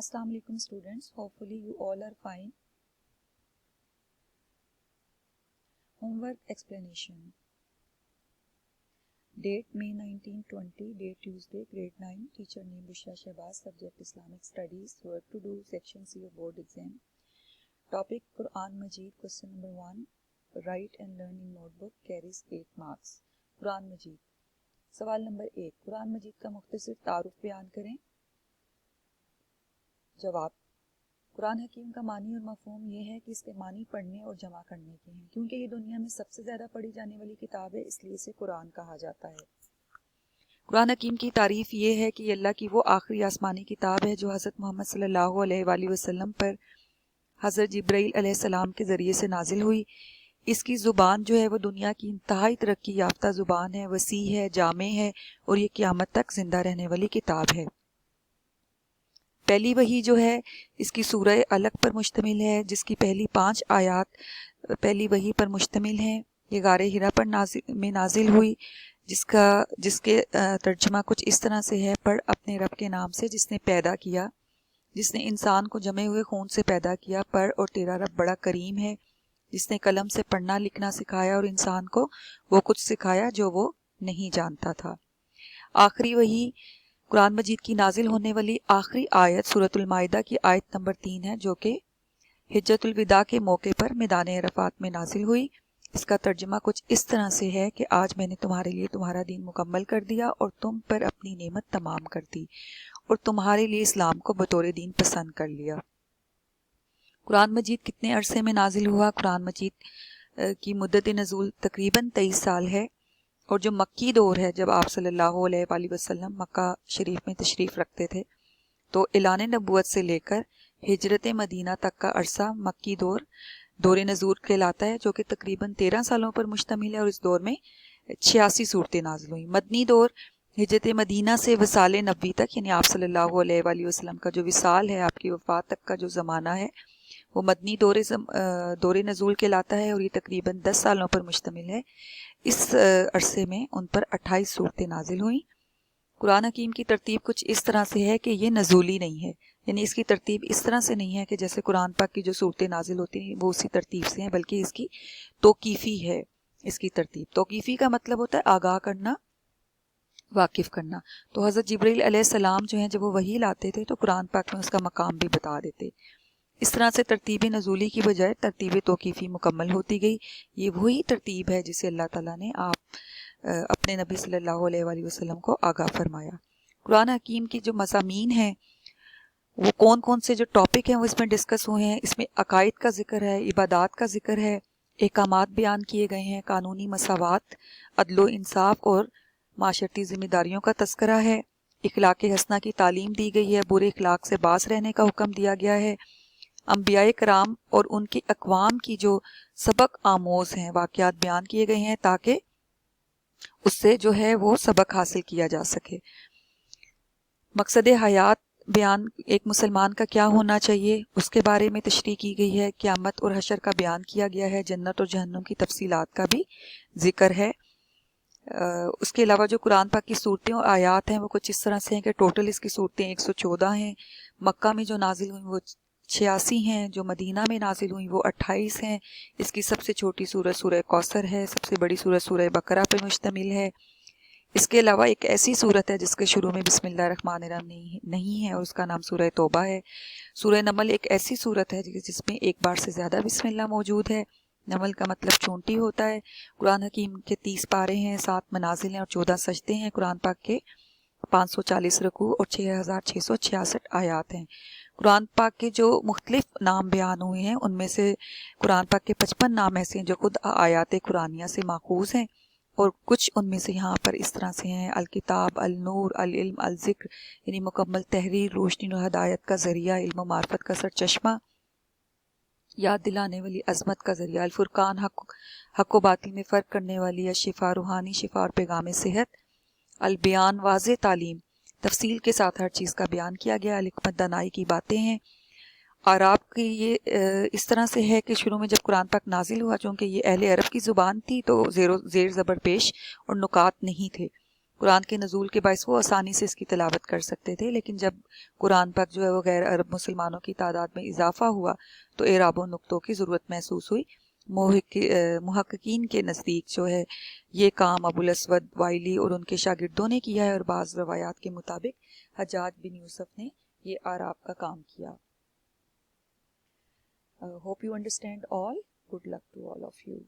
Assalamu alaikum students, hopefully you all are fine. Homework explanation. Date May 1920, date Tuesday, grade 9, teacher name Bushra Shahbaz, subject Islamic Studies, work to do, section C of board exam. Topic Quran Majid, question number 1, write and learn in notebook, carries 8 marks. Quran Majid. सवाल number 1, Quran मजीद का मुख्तसर तारुफ बयान करें। जवाब, कुरान हकीम का मानी और मफहूम ये है कि इसके मानी पढ़ने और जमा करने के हैं। क्योंकि ये दुनिया में सबसे ज़्यादा पढ़ी जाने वाली किताब है, इसलिए इसे कुरान कहा जाता है। कुरान हकीम की तारीफ़ ये है कि अल्लाह की वो आखिरी आसमानी किताब है जो हज़रत मोहम्मद सल्लल्लाहु अलैहि वसल्लम पर हज़रत जिब्राईल अलैहिस्सलाम के ज़रिए से नाजिल हुई। इसकी ज़ुबान जो है वो दुनिया की इंतहाई तरक्की याफ्ता ज़ुबान है, वसी है, जामे है और ये क़यामत तक ज़िंदा रहने वाली किताब है। पहली वही जो है इसकी सूरह अलग पर मुश्तमिल है, जिसकी पहली 5 आयात पहली वही पर मुश्तमिल हैं। ये गारे हिरा पर नाजिल हुई, जिसके तर्जमा कुछ इस तरह से है, पढ़ अपने रब के नाम से जिसने पैदा किया, जिसने इंसान को जमे हुए खून से पैदा किया। पढ़ और तेरा रब बड़ा करीम है, जिसने कलम से पढ़ना लिखना सिखाया और इंसान को वो कुछ सिखाया जो वो नहीं जानता था। आखिरी वही कुरान मजीद की नाजिल होने वाली आखिरी आयत सूरतुल माइदा की आयत नंबर 3 है, जो कि हिज्जतुल विदा के मौके पर मैदान अरफात में नाजिल हुई। इसका तर्जुमा कुछ इस तरह से है कि आज मैंने तुम्हारे लिए तुम्हारा दीन मुकम्मल कर दिया और तुम पर अपनी नेमत तमाम कर दी और तुम्हारे लिए इस्लाम को बतौर दीन पसंद कर लिया। कुरान मजीद कितने अरसे में नाजिल हुआ? कुरान मजीद की मुद्दत नज़ूल तकरीबन 23 साल है और जो मक्की दौर है, जब आप सल्लल्लाहु अलैहि वसल्लम मक्का शरीफ में तशरीफ़ रखते थे, तो ऐलान नबूवत से लेकर हिजरत मदीना तक का अरसा मक्की दौर नज़ूल कहलाता है, जो कि तकरीबन 13 सालों पर मुश्तमिल है और इस दौर में 86 सूरतें नाज़िल हुई। मदनी दौर हिजरत मदीना से वसाल नबी तक, यानी आप सल्लल्लाहु अलैहि वसल्लम का जो विसाल है, आपकी वफ़ात तक का जो ज़माना है, वो मदनी दौर नज़ूल कहलाता है और ये तकरीबन 10 सालों पर मुश्तमिल है। इस अरसे में उन पर 28 सूरतें नाजिल हुई। कुरान हकीम की तरतीब कुछ इस तरह से है कि ये नज़ूली नहीं है, यानी इसकी तरतीब इस तरह से नहीं है कि जैसे कुरान पाक की जो सूरतें नाजिल होती हैं वो उसी तरतीब से हैं, बल्कि इसकी तौक़ीफ़ी है। इसकी तरतीब तौक़ीफ़ी का मतलब होता है आगाह करना, वाकिफ़ करना। तो हज़रत जिब्राईल अलैहिस्सलाम जो हैं, जब वो वही लाते थे तो कुरान पाक में उसका मकाम भी बता देते। इस तरह से तरतीब नज़ूली की बजाय तरतीब तौक़ीफ़ी मुकम्मल होती गई। ये वही तरतीब है जिसे अल्लाह ताला ने अपने नबी सल्लल्लाहु अलैहि वसल्लम को आगाह फरमाया। कुरान हकीम की जो मज़ामीन हैं, वो कौन कौन से जो टॉपिक हैं वो इसमें डिस्कस हुए हैं। इसमें अकायद का ज़िक्र है, इबादात का ज़िक्र है, अहकामात बयान किए गए हैं, कानूनी मसावात, अदलो इंसाफ और माशरती ज़िम्मेदारियों का तज़किरा है, इखलाक़ हसना की तालीम दी गई है, बुरे इखलाक़ से बाज रहने का हुक्म दिया गया है, अंबियाए कराम और उनकी अक़वाम की जो सबक आमोज़ हैं वाक़यात बयान किए गए हैं, ताकि उससे जो है वो सबक हासिल किया जा सके। मकसद हयात बयान, एक मुसलमान का क्या होना चाहिए, उसके बारे में तशरीह की गई है। क़यामत और हशर का बयान किया गया है। जन्नत और जहन्नुम की तफसीलात का भी ज़िक्र है। उसके अलावा जो कुरान पाक की सूरतें और आयात हैं वो कुछ इस तरह से हैं कि टोटल इसकी सूरतें 114 हैं। मक्का में जो नाजिल हुई वो 86 हैं, जो मदीना में नाजिल हुई वो 28 हैं। इसकी सबसे छोटी सूरत सूरह कौसर है, सबसे बड़ी सूरत सूरह बकरा पर मुश्तमिल है। इसके अलावा एक ऐसी सूरत है जिसके शुरू में बिस्मिल्लाहिर्रहमानिर्रहीम नहीं है और उसका नाम सूरह तौबा है। सूरह नमल एक ऐसी सूरत है जिसमें एक बार से ज़्यादा बिस्मिल्लाह मौजूद है। नमल का मतलब चूंटी होता है। कुरान हकीम के 30 पारे हैं, 7 मनाजिल हैं और 14 सजदे हैं। कुरान पाक के 540 रकू और 6666 आयात हैं। कुरान पाक के जो मुख्तलिफ नाम बयान हुए हैं, उनमें से कुरान पाक के 55 नाम ऐसे हैं जो खुद आयात कुरानिया से माखूज़ हैं और कुछ उनमें से यहाँ पर इस तरह से हैं: अल किताब, अल नूर, अल इल्म, अल ज़िक्र, यानी मुकम्मल तहरीर, रोशनी और हदायत का ज़रिया, इल्म मार्फत का सरचश्मा, याद दिलाने वाली अज़मत का ज़रिया, अल फुरकान, हक़ व बातिल में फ़र्क करने वाली, या शिफा, रूहानी शिफा और पैगाम सेहत, अल बयान, वाज़े तालीम, तफसील के साथ हर चीज़ का बयान किया गया, अल हिकमत, दानाई की बातें हैं। अरब की ये इस तरह से है कि शुरू में जब कुरान पाक नाजिल हुआ, चूँकि ये अहले अरब की ज़ुबान थी, तो ज़ेर ज़बर पेश और नुकात नहीं थे। قرآن کے نزول کے باعث وہ آسانی سے اس کی تلاوت کر سکتے تھے، لیکن جب قرآن پاک جو ہے وہ غیر عرب مسلمانوں کی تعداد میں اضافہ ہوا تو اعراب و نقطوں کی ضرورت محسوس ہوئی۔ محققین کے نزدیک جو ہے یہ کام ابو الاسود وائلی اور ان کے شاگردوں نے کیا ہے، اور بعض روایات کے مطابق حجاج بن یوسف نے یہ اعراب کا کام کیا۔ Hope you understand all. Good luck to all of you.